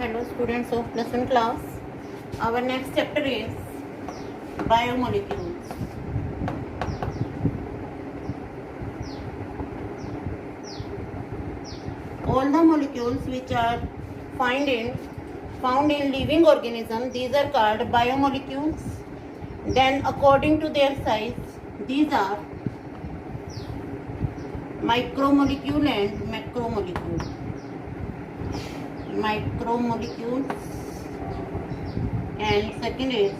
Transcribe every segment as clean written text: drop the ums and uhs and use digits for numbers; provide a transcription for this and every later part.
fellow students of plus 1 class. Our next chapter is biomolecules. All the molecules which are found in living organism, these are called biomolecules. Then according to their size, these are micromolecule and macromolecule. Micromolecules and second is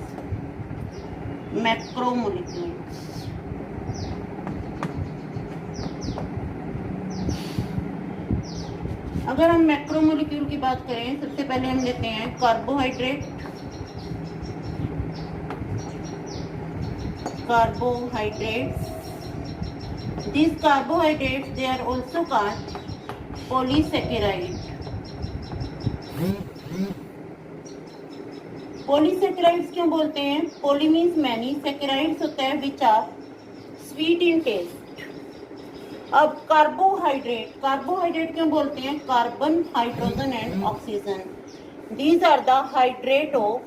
macromolecules. अगर हम macromolecule की बात करें, सबसे पहले हम लेते हैं carbohydrate. These carbohydrates, they are also called polysaccharide. Polysaccharides क्यों बोलते हैं? पोली मीन्स मैनी, सेकेराइड्स होता है which are sweet in taste. अब कार्बोहाइड्रेट क्यों बोलते हैं? Carbon, hydrogen and oxygen. These are the hydrate of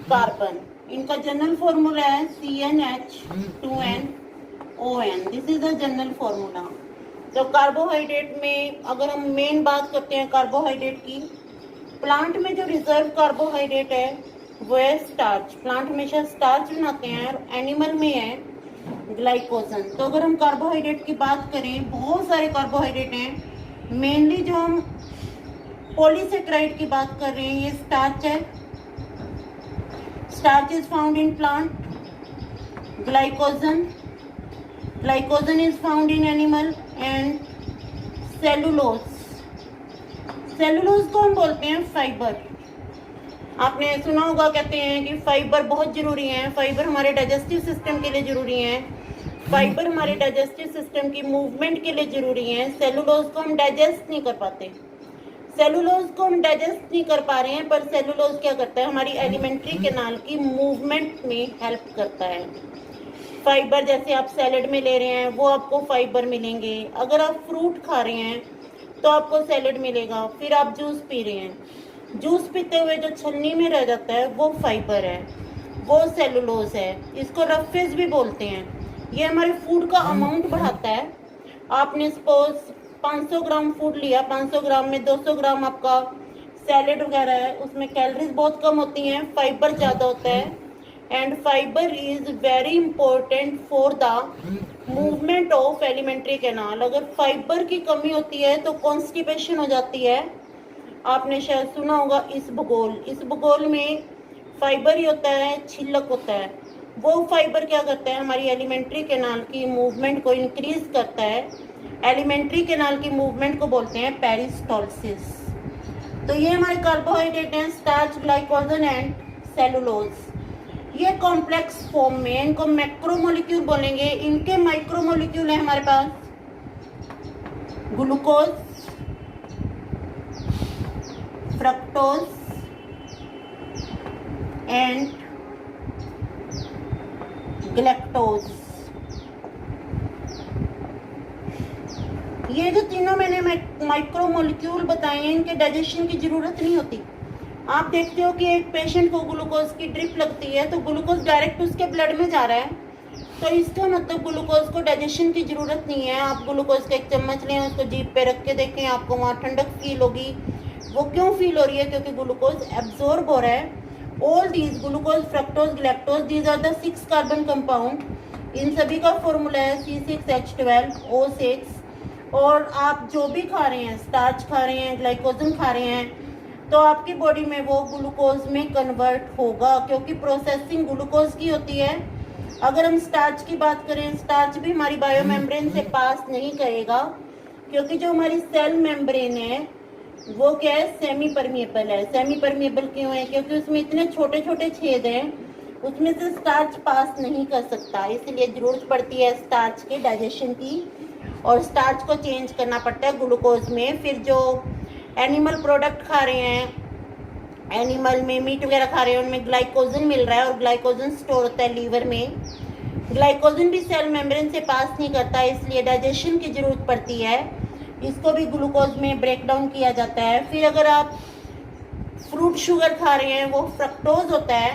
carbon. इनका जनरल फॉर्मूला है CnH2nOn. This is the general formula. तो कार्बोहाइड्रेट में अगर हम मेन बात करते हैं कार्बोहाइड्रेट की, प्लांट में जो रिजर्व कार्बोहाइड्रेट है वो है स्टार्च. प्लांट हमेशा स्टार्च बनाते हैं और एनिमल में है ग्लाइकोजन. तो अगर हम कार्बोहाइड्रेट की बात करें, बहुत सारे कार्बोहाइड्रेट हैं. मेनली जो हम पॉलीसेकेराइड की बात कर रहे हैं, ये स्टार्च है. Starch is found in plant. Glycogen is found in animal and cellulose. Cellulose को हम बोलते हैं फाइबर. आपने सुना होगा, कहते हैं कि फाइबर बहुत जरूरी है. फाइबर हमारे डाइजेस्टिव सिस्टम के लिए जरूरी है. फाइबर हमारे डाइजेस्टिव सिस्टम की मूवमेंट के लिए जरूरी है. सेलुलोज को हम डाइजेस्ट नहीं कर पाते. सेलुलोज को हम डाइजेस्ट नहीं कर पा रहे हैं, पर सेलुलोज क्या करता है? हमारी एलिमेंट्री कैनाल की मूवमेंट में हेल्प करता है. फाइबर जैसे आप सैलेड में ले रहे हैं, वो आपको फाइबर मिलेंगे. अगर आप फ्रूट खा रहे हैं तो आपको सैलेड मिलेगा. फिर आप जूस पी रहे हैं, जूस पीते हुए जो छलनी में रह जाता है वो फाइबर है, वो सेलुलोज है. इसको रफेज भी बोलते हैं. ये हमारे फूड का अमाउंट बढ़ाता है. आपने सपोज 500 ग्राम फूड लिया, 500 ग्राम में 200 ग्राम आपका सैलेड वगैरह है, उसमें कैलोरीज बहुत कम होती हैं, फाइबर ज़्यादा होता है. And fibre is very important for the movement of alimentary canal. अगर फाइबर की कमी होती है तो कॉन्स्टिपेशन हो जाती है. आपने शायद सुना होगा इसबगोल में फाइबर ही होता है, छिलक होता है. वो फाइबर क्या करता है? हमारी एलिमेंट्री कैनाल की मूवमेंट को इंक्रीज करता है. एलिमेंट्री कैनाल की मूवमेंट को बोलते हैं पेरिस्टॉल्सिस. तो ये हमारे कार्बोहाइड्रेट हैं, स्टार्च, ग्लाइकोजन एंड सेलुलोज. ये कॉम्प्लेक्स फॉर्म में, इनको मैक्रोमोलिक्यूल बोलेंगे. इनके माइक्रोमोलिक्यूल है हमारे पास ग्लूकोज, फ्रक्टोज एंड गैलेक्टोज. ये जो तीनों मैंने माइक्रोमोलिक्यूल बताए हैं, इनके डाइजेशन की जरूरत नहीं होती. आप देखते हो कि एक पेशेंट को ग्लूकोज की ड्रिप लगती है तो ग्लूकोज डायरेक्ट उसके ब्लड में जा रहा है. तो इसका मतलब ग्लूकोज को डाइजेशन की जरूरत नहीं है. आप ग्लूकोज का एक चम्मच लें, उसको जीभ पे रख के देखें, आपको वहाँ ठंडक फील होगी. वो क्यों फील हो रही है? क्योंकि ग्लूकोज एब्जॉर्ब हो रहा है. All these glucose, fructose, galactose, these are the 6 carbon compound. इन सभी का फॉर्मूला है C6H12O6. और आप जो भी खा रहे हैं, स्टार्च खा रहे हैं, ग्लाइकोजन खा रहे हैं, तो आपकी बॉडी में वो ग्लूकोज में कन्वर्ट होगा, क्योंकि प्रोसेसिंग ग्लूकोज की होती है. अगर हम स्टार्च की बात करें, स्टार्च भी हमारी बायोमेम्ब्रेन से पास नहीं करेगा, क्योंकि जो हमारी सेल मेम्ब्रेन है वो क्या है? सेमी परमिएबल है. सेमी परमिएबल क्यों है? क्योंकि उसमें इतने छोटे छोटे छेद हैं, उसमें से स्टार्च पास नहीं कर सकता. इसलिए जरूरत पड़ती है स्टार्च के डाइजेशन की, और स्टार्च को चेंज करना पड़ता है ग्लूकोज में. फिर जो एनिमल प्रोडक्ट खा रहे हैं, एनिमल में मीट वगैरह खा रहे हैं, उनमें ग्लाइकोजन मिल रहा है और ग्लाइकोजन स्टोर होता है लीवर में. ग्लाइकोजन भी सेल मेम्ब्रेन से पास नहीं करता, इसलिए डाइजेशन की जरूरत पड़ती है. इसको भी ग्लूकोज में ब्रेक डाउन किया जाता है. फिर अगर आप फ्रूट शुगर खा रहे हैं वो फ्रक्टोज होता है,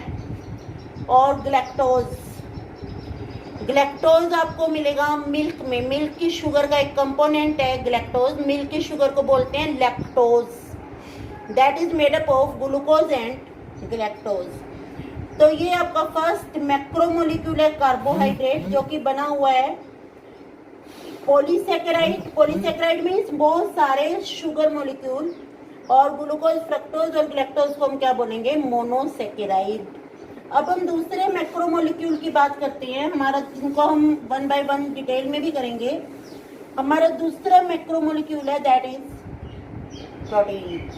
और ग्लैक्टोज आपको मिलेगा मिल्क में। मिल्क की शुगर का एक कंपोनेंट है ग्लैक्टोज। मिल्क की शुगर को बोलते हैं lactose, that is made up of glucose and galactose. तो ये आपका फर्स्ट मैक्रोमोलिक्यूल है कार्बोहाइड्रेट, जो कि बना हुआ है पॉलीसेकेराइड। पॉलीसेकेराइड मीन्स बहुत सारे शुगर मोलिक्यूल, और ग्लूकोज, फ्रक्टोज और ग्लैक्टोज को हम क्या बोलेंगे, मोनोसेकेराइड। अब हम दूसरे मैक्रोमोलिक्यूल की बात करते हैं, हमारा जिनको हम 1 by 1 डिटेल में भी करेंगे। हमारा दूसरा मैक्रोमोलिक्यूल है that is protein.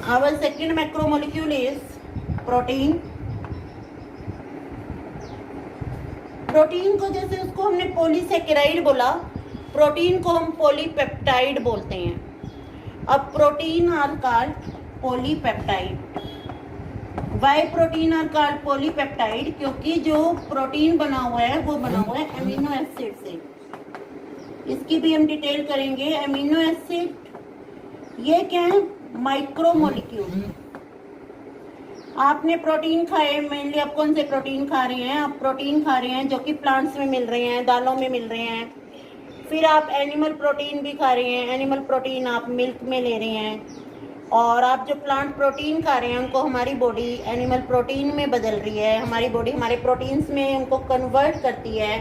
Our second macromolecule is protein. Protein को जैसे उसको हमने पॉलीसेकेराइड बोला, प्रोटीन को हम पॉलीपेप्टाइड बोलते हैं। अब protein are called polypeptide. Why protein are called polypeptide? क्योंकि जो प्रोटीन बना हुआ है वो बना हुआ है अमीनो एसिड से। इसकी भी हम डिटेल करेंगे। अमीनो एसिड ये क्या है, माइक्रोमोलिक्यूल। आपने प्रोटीन खाए, मेनली आप कौन से प्रोटीन खा रहे हैं, आप प्रोटीन खा रहे हैं जो कि प्लांट्स में मिल रहे हैं, दालों में मिल रहे हैं। फिर आप एनिमल प्रोटीन भी खा रहे हैं, एनिमल प्रोटीन आप मिल्क में ले रहे हैं। और आप जो प्लांट प्रोटीन खा रहे हैं उनको हमारी बॉडी एनिमल प्रोटीन में बदल रही है, हमारी बॉडी हमारे प्रोटीन्स में उनको कन्वर्ट करती है।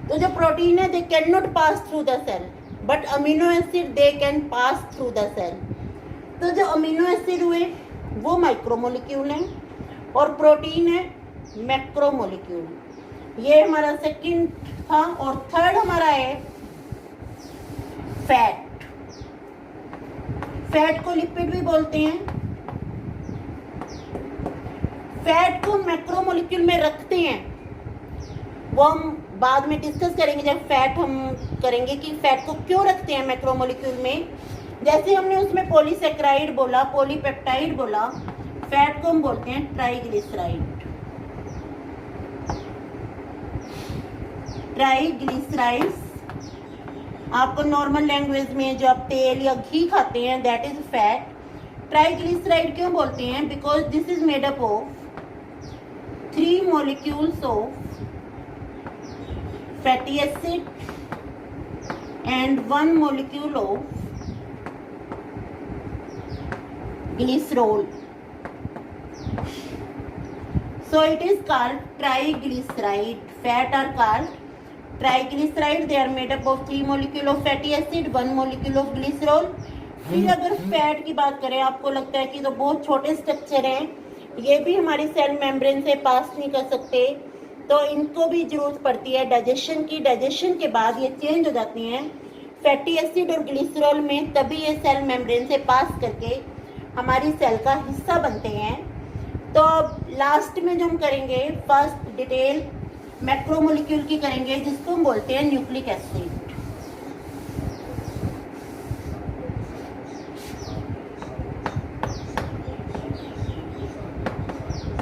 तो जो प्रोटीन है they can not pass through the cell, but amino acid they can pass through the cell. तो जो अमीनो एसिड हुए वो माइक्रोमोलिक्यूल हैं, और प्रोटीन है मैक्रोमोलिक्यूल। ये हमारा सेकंड था। और थर्ड हमारा है फैट। फैट को लिपिड भी बोलते हैं। फैट को मैक्रोमोलिक्यूल में रखते हैं, वो हम बाद में डिस्कस करेंगे जब फैट हम करेंगे कि फैट को क्यों रखते हैं मैक्रोमोलिक्यूल में। जैसे हमने उसमें पॉलीसेकेराइड बोला, पॉलीपेप्टाइड बोला, फैट को हम बोलते हैं ट्राइग्लिसराइड। ट्राइग्लिसराइड्स आपको नॉर्मल लैंग्वेज में जो आप तेल या घी खाते हैं दैट इज फैट। ट्राइग्लिसराइड क्यों बोलते हैं? Because this is made up of 3 molecules of fatty acid and 1 molecule of glycerol. So it is called triglyceride. Fat are called triglyceride. They are made up of 3 molecule of fatty acid, 1 molecule of glycerol. फिर अगर fat की बात करें, आपको लगता है कि तो बहुत छोटे स्ट्रक्चर हैं, ये भी हमारी सेल मेम्ब्रेन से पास नहीं कर सकते, तो इनको भी जरूरत पड़ती है डाइजेशन की। डाइजेशन के बाद ये चेंज हो जाती हैं फैटी एसिड और ग्लिसरॉल में, तभी ये सेल मेम्ब्रेन से पास करके हमारी सेल का हिस्सा बनते हैं। तो लास्ट में जो हम करेंगे फर्स्ट डिटेल मैक्रोमोलिक्यूल की करेंगे, जिसको हम बोलते हैं nucleic acid.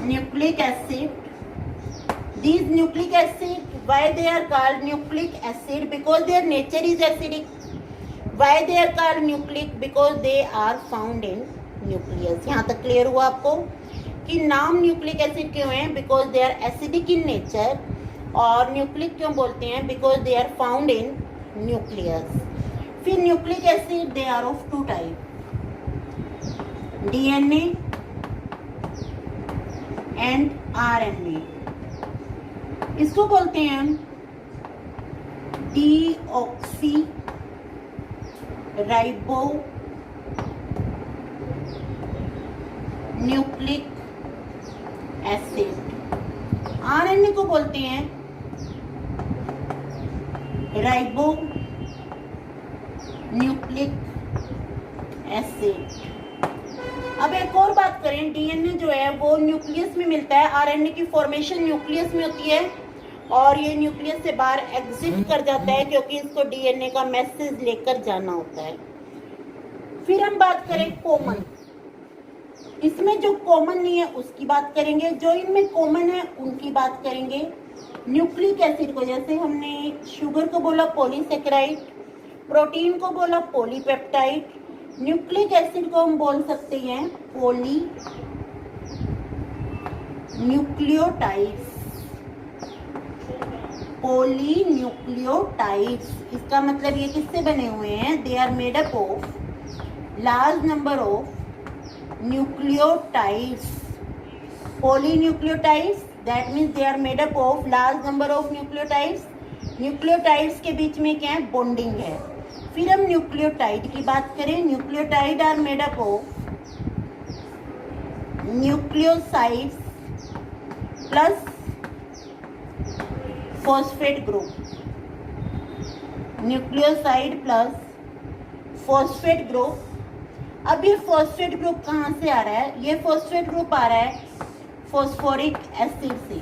Nucleic acid, these nucleic acid, why they are called nucleic acid? Because their nature is acidic. Why they are called nucleic? Because they are found in nucleus. यहाँ तक clear हुआ आपको कि नाम न्यूक्लिक एसिड क्यों है? Because they are acidic in nature. और nucleic क्यों बोलते हैं? Because they are found in nucleus. फिर nucleic acid they are of 2 type, DNA and RNA. इसको बोलते हैं हम deoxy ribo nucleic acid. RNA को बोलते हैं राइबो न्यूक्लिक एसिड। अब एक और बात करें, डीएनए जो है वो न्यूक्लियस में मिलता है, आरएनए की फॉर्मेशन न्यूक्लियस में होती है, और ये न्यूक्लियस से बाहर एग्जिट कर जाता है क्योंकि इसको डीएनए का मैसेज लेकर जाना होता है। फिर हम बात करें कॉमन, इसमें जो कॉमन नहीं है उसकी बात करेंगे, जो इनमें कॉमन है उनकी बात करेंगे। न्यूक्लिक एसिड को, जैसे हमने शुगर को बोला पॉलीसेकेराइड, प्रोटीन को बोला पॉलीपेप्टाइड, न्यूक्लिक एसिड को हम बोल सकते हैं पॉली न्यूक्लियोटाइड्स। पॉलीन्यूक्लियोटाइड्स इसका मतलब ये किससे बने हुए हैं? They are made up of large number of nucleotides. Polynucleotides that means they are made up of large number of nucleotides. Nucleotides के बीच में क्या है? बॉन्डिंग है। फिर हम न्यूक्लियोटाइड की बात करें, nucleotide are made up of nucleosides plus phosphate group. Nucleoside plus phosphate group. अब ये फॉस्फेट ग्रुप कहाँ से आ रहा है? ये फॉस्फेट ग्रुप आ रहा है फॉस्फोरिक एसिड से।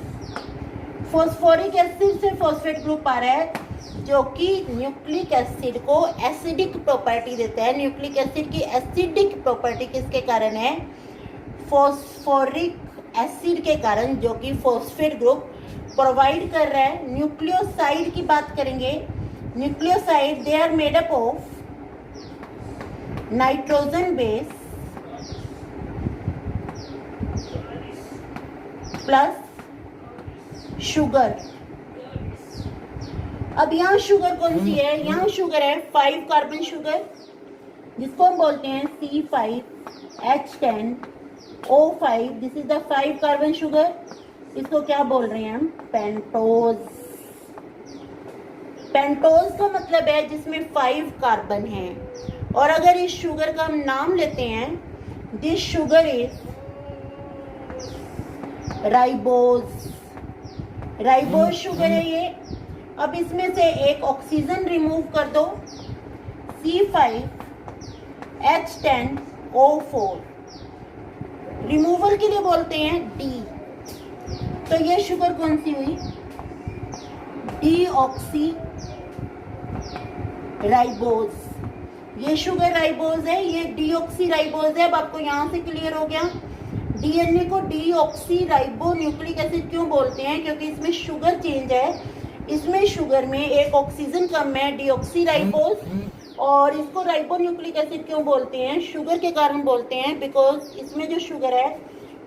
फॉस्फोरिक एसिड से फॉस्फेट ग्रुप आ रहा है जो कि न्यूक्लिक एसिड को एसिडिक प्रॉपर्टी देता है। न्यूक्लिक एसिड की एसिडिक प्रॉपर्टी किसके कारण है? फॉस्फोरिक एसिड के कारण, जो कि फॉस्फेट ग्रुप प्रोवाइड कर रहा है। न्यूक्लियोसाइड की बात करेंगे, nucleoside they are made up of nitrogen base plus sugar. अब यहाँ शुगर कौन सी है? यहाँ शुगर है 5 कार्बन शुगर, जिसको हम बोलते हैं C5H10O5। This is the 5 carbon sugar. इसको क्या बोल रहे हैं हम? पेंटोज। पेंटोज का मतलब है जिसमें 5 कार्बन है। और अगर इस शुगर का हम नाम लेते हैं, this sugar is ribose. Ribose sugar है ये। अब इसमें से एक ऑक्सीजन रिमूव कर दो, C5H10O4। रिमूवल के लिए बोलते हैं डी। तो ये शुगर कौन सी हुई? Deoxy ribose. ये शुगर राइबोज है, ये डीऑक्सी राइबोज है। अब आपको यहाँ से क्लियर हो गया डीएनए को डीऑक्सी राइबो न्यूक्लिक एसिड क्यों बोलते हैं? क्योंकि इसमें शुगर चेंज है। इसमें शुगर में एक ऑक्सीजन कम है, डीऑक्सी राइबोज। और इसको राइबो न्यूक्लिक एसिड क्यों बोलते हैं? शुगर के कारण बोलते हैं, बिकॉज इसमें जो शुगर है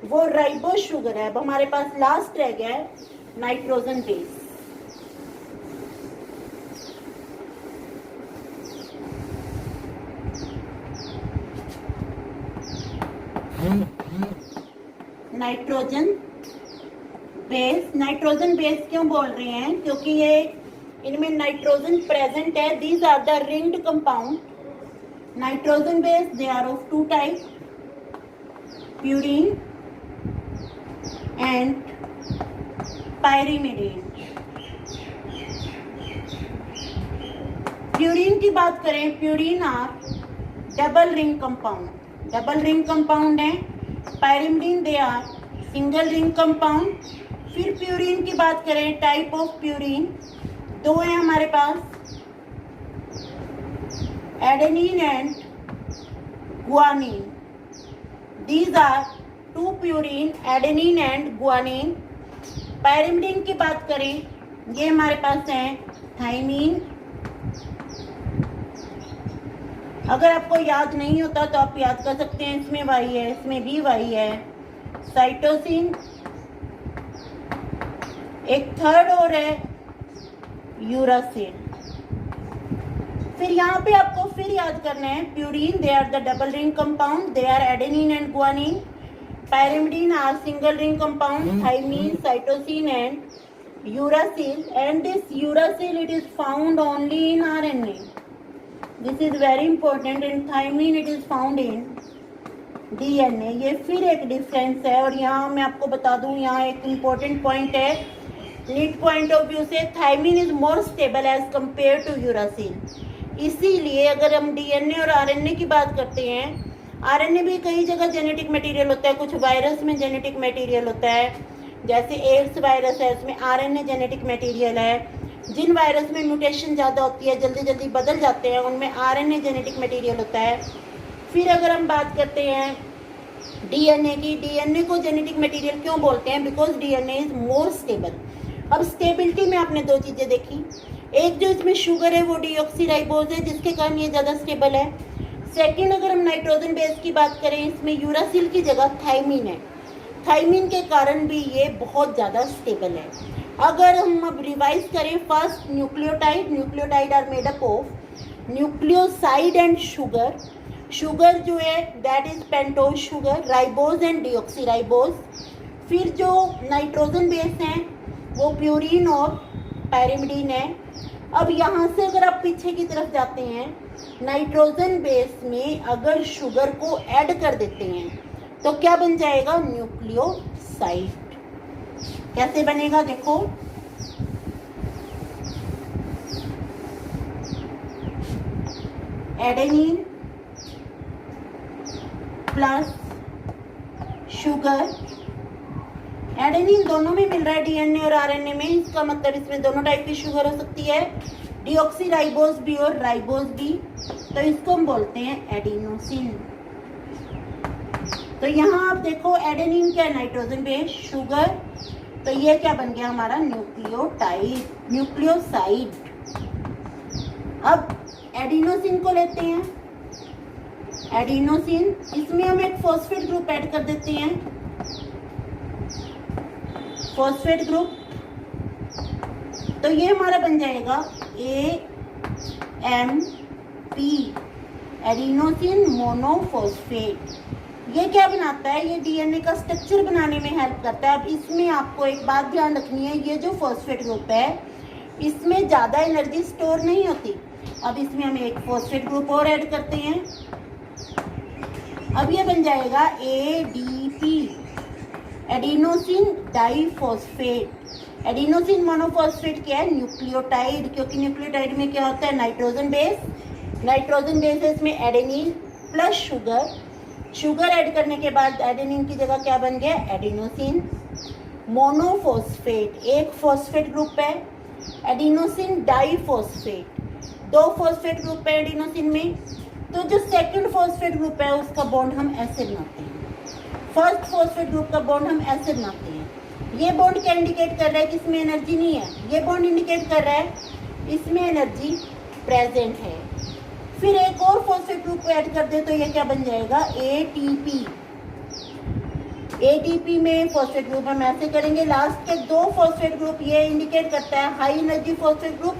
वो राइबो शुगर है। अब हमारे पास लास्ट रह गया है nitrogen base. Nitrogen base. Nitrogen base क्यों बोल रहे हैं? क्योंकि ये इनमें नाइट्रोजन प्रेजेंट है। These are the ringed compound. Nitrogen base they are of 2 type, purine and pyrimidine. Purine की बात करें, purine are double ring compound. Double ring compound है। Pyrimidine they are single ring compound. फिर purine की बात करें, type of purine 2 है हमारे पास, adenine and guanine. These are 2 purine, adenine and guanine. Pyrimidine की बात करें, ये हमारे पास है थाइमीन। अगर आपको याद नहीं होता तो आप याद कर सकते हैं, इसमें वाई है, इसमें भी वाई है। साइटोसिन। एक थर्ड और है यूरासिल। फिर यहाँ पे आपको फिर याद करना है, purine they are the double ring compound, they are adenine and guanine. Pyrimidine are single ring compound, thymine, cytosine and uracil. And this uracil it is found only in RNA. This is very important. In thymine it is found in DNA. ये फिर एक difference है। और यहाँ मैं आपको बता दूं, यहाँ एक इम्पोर्टेंट पॉइंट है नीट पॉइंट ऑफ व्यू से, thymine is more stable as compare to uracil. इसीलिए अगर हम डीएनए और आरएनए की बात करते हैं, आरएनए भी कई जगह जेनेटिक मटेरियल होता है, कुछ वायरस में जेनेटिक मटेरियल होता है, जैसे एड्स वायरस है उसमें आरएनए जेनेटिक मटेरियल है। जिन वायरस में म्यूटेशन ज़्यादा होती है, जल्दी जल्दी बदल जाते हैं, उनमें आरएनए जेनेटिक मटेरियल होता है। फिर अगर हम बात करते हैं डीएनए की, डीएनए को जेनेटिक मटेरियल क्यों बोलते हैं? Because DNA is more stable. अब स्टेबिलिटी में आपने 2 चीज़ें देखी, एक जो इसमें शुगर है वो डीऑक्सी राइबोज है जिसके कारण ये ज़्यादा स्टेबल है। सेकंड, अगर हम नाइट्रोजन बेस की बात करें, इसमें यूरासिल की जगह थाइमिन है। थाइमिन के कारण भी ये बहुत ज़्यादा स्टेबल है। अगर हम अब रिवाइज करें, first nucleotide are made up of nucleoside and sugar. Sugar जो है that is pentose sugar, ribose and deoxyribose. फिर जो नाइट्रोजन बेस हैं वो प्यूरिन और पैरिमिडीन है। अब यहाँ से अगर आप पीछे की तरफ जाते हैं, नाइट्रोजन बेस में अगर शुगर को ऐड कर देते हैं तो क्या बन जाएगा? न्यूक्लियोसाइड। कैसे बनेगा देखो, एडेनिन प्लस शुगर। एडेनिन दोनों में मिल रहा है, डीएनए और आरएनए में, इसका मतलब इसमें दोनों टाइप की शुगर हो सकती है, डीऑक्सीराइबोज भी और राइबोज भी। तो इसको हम बोलते हैं एडिनोसिन। तो यहाँ आप देखो एडेनिन क्या है? नाइट्रोजन बेस, शुगर, तो ये क्या बन गया हमारा? न्यूक्लियोसाइड। अब एडिनोसिन को लेते हैं, एडिनोसिन, इसमें हम एक फॉस्फेट ग्रुप ऐड कर देते हैं, फॉस्फेट ग्रुप। तो ये हमारा बन जाएगा AMP, एडिनोसिन मोनोफॉस्फेट। ये क्या बनाता है? ये डीएनए का स्ट्रक्चर बनाने में हेल्प करता है। अब इसमें आपको एक बात ध्यान रखनी है, ये जो फॉस्फेट ग्रुप है इसमें ज़्यादा एनर्जी स्टोर नहीं होती। अब इसमें हम एक फॉस्फेट ग्रुप और ऐड करते हैं, अब ये बन जाएगा ADP, adenosine diphosphate. Adenosine monophosphate क्या है? न्यूक्लियोटाइड, क्योंकि न्यूक्लियोटाइड में क्या होता है? Nitrogen base. नाइट्रोजन बेस है इसमें adenine plus sugar. Sugar add करने के बाद एडेनिन की जगह क्या बन गया? Adenosine monophosphate. एक फॉस्फेट ग्रुप है, एडिनोसिन डाइफॉस्फेट, दो फॉस्फेट ग्रुप है एडिनोसिन में। तो जो सेकंड फॉस्फेट ग्रुप है उसका बॉन्ड हम ऐसे बनाते हैं, फर्स्ट फॉस्फेट ग्रुप का बॉन्ड हम ऐसे बनाते हैं। ये बॉन्ड क्या इंडिकेट कर रहा है कि इसमें एनर्जी नहीं है? ये बॉन्ड इंडिकेट कर रहा है इसमें एनर्जी प्रेजेंट है। फिर एक और फॉस्फेट ग्रुप को ऐड कर दे तो ये क्या बन जाएगा? ATP। ATP में फॉस्फेट ग्रुप हम ऐसे करेंगे, लास्ट के दो फॉस्फेट ग्रुप ये इंडिकेट करता है high energy phosphate group.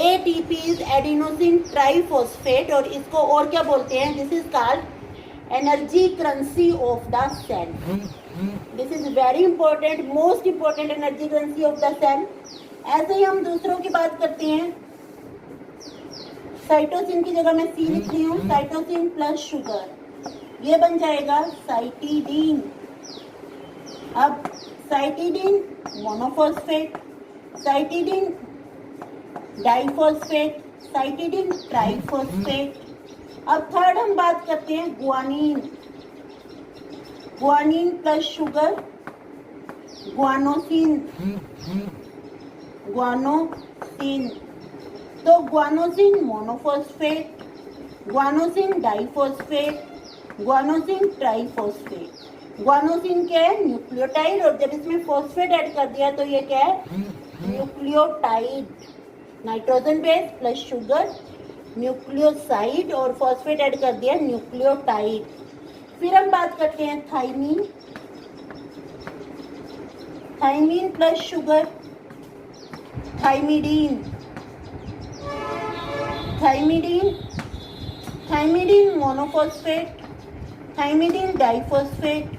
ATP is adenosine triphosphate, और इसको और क्या बोलते हैं? This is called energy currency of the cell. This is very important, most important energy currency of the cell. ऐसे ही हम दूसरों की बात करते हैं, साइटोसिन की जगह मैं C लिख रही हूँ, साइटोसिन प्लस शुगर, ये बन जाएगा साइटिडीन। अब cytidine monophosphate, cytidine diphosphate, cytidine triphosphate. अब थर्ड हम बात करते हैं guanine, guanine plus sugar, guanosine, guanosine. तो guanosine monophosphate, guanosine diphosphate, guanosine triphosphate. Guanosine क्या है? न्यूक्लियोटाइड, और जब इसमें फॉस्फेट ऐड कर दिया तो ये क्या है? Nucleotide. Nitrogen base plus sugar nucleoside, और फॉस्फेट ऐड कर दिया न्यूक्लियोटाइड। फिर हम बात करते हैं thymine, thymine plus sugar thymidine, thymidine, thymidine monophosphate, thymidine diphosphate,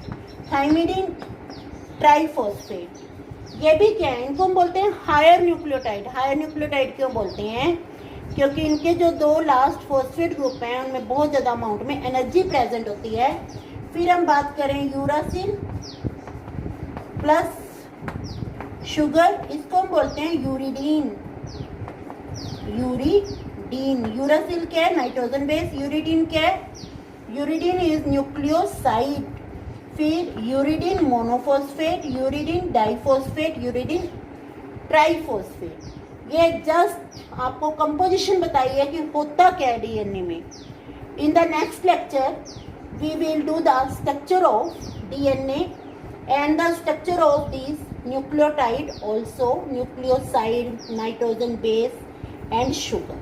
thymidine triphosphate. ये भी क्या है? इनको हम बोलते हैं हायर न्यूक्लियोटाइड। हायर न्यूक्लियोटाइड क्यों बोलते हैं? क्योंकि इनके जो दो लास्ट फॉस्फेट ग्रुप हैं उनमें बहुत ज़्यादा अमाउंट में एनर्जी प्रेजेंट होती है। फिर हम बात करें यूरासिल प्लस शुगर, इसको हम बोलते हैं यूरिडीन, यूरिडीन। यूरासिल क्या है? Nitrogen base. यूरिडीन क्या है? Uridine is nucleoside. फिर uridine monophosphate, uridine diphosphate, uridine triphosphate. ये जस्ट आपको कंपोजिशन बताई है कि होता क्या है डीएनए में। In the next lecture we will do the structure of DNA and the structure of these nucleotide also, nucleoside, nitrogen base and sugar.